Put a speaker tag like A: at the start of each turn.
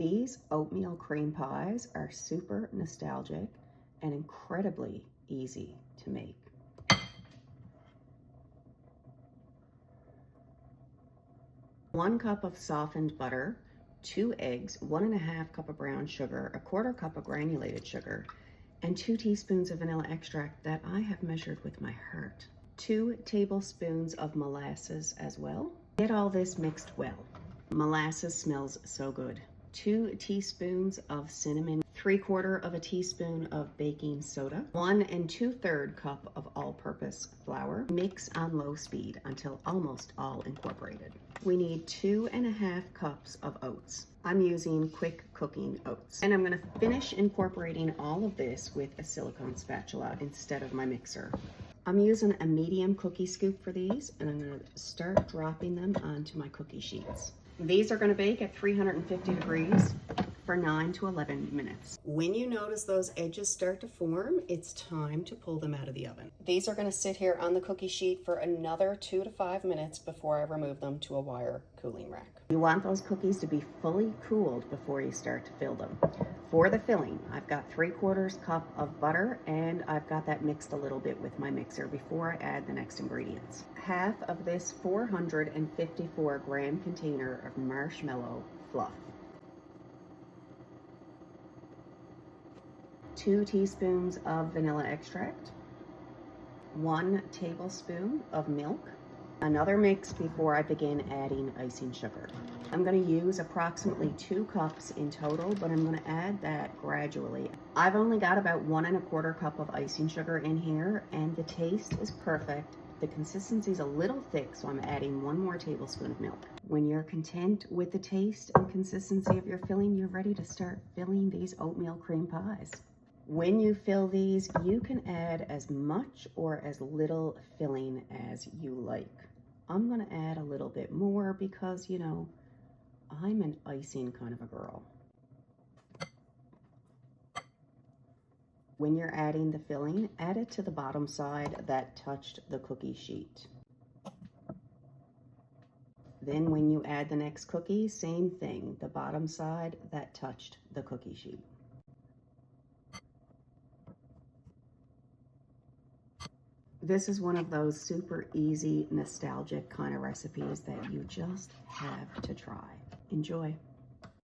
A: These oatmeal cream pies are super nostalgic and incredibly easy to make. 1 cup of softened butter, 2 eggs, 1½ cup of brown sugar, 1/4 cup of granulated sugar, and 2 teaspoons of vanilla extract that I have measured with my heart. 2 tablespoons of molasses as well. Get all this mixed well. Molasses smells so good. 2 teaspoons of cinnamon, 3/4 teaspoon of baking soda, 1 2/3 cup of all-purpose flour. Mix on low speed until almost all incorporated. We need 2½ cups of oats. I'm using quick cooking oats. And I'm gonna finish incorporating all of this with a silicone spatula instead of my mixer. I'm using a medium cookie scoop for these, and I'm gonna start dropping them onto my cookie sheets. These are gonna bake at 350 degrees for 9 to 11 minutes. When you notice those edges start to form, it's time to pull them out of the oven. These are gonna sit here on the cookie sheet for another 2 to 5 minutes before I remove them to a wire cooling rack. You want those cookies to be fully cooled before you start to fill them. For the filling, I've got 3/4 cup of butter, and I've got that mixed a little bit with my mixer before I add the next ingredients. Half of this 454 gram container of marshmallow fluff. 2 teaspoons of vanilla extract, 1 tablespoon of milk, another mix before I begin adding icing sugar. I'm going to use approximately 2 cups in total, but I'm going to add that gradually. I've only got about 1 1/4 cup of icing sugar in here, and the taste is perfect. The consistency is a little thick, so I'm adding 1 more tablespoon of milk. When you're content with the taste and consistency of your filling, you're ready to start filling these oatmeal cream pies. When you fill these, you can add as much or as little filling as you like. I'm gonna add a little bit more because, you know, I'm an icing kind of a girl. When you're adding the filling, add it to the bottom side that touched the cookie sheet. Then when you add the next cookie, same thing, the bottom side that touched the cookie sheet. This is one of those super easy, nostalgic kind of recipes that you just have to try. Enjoy.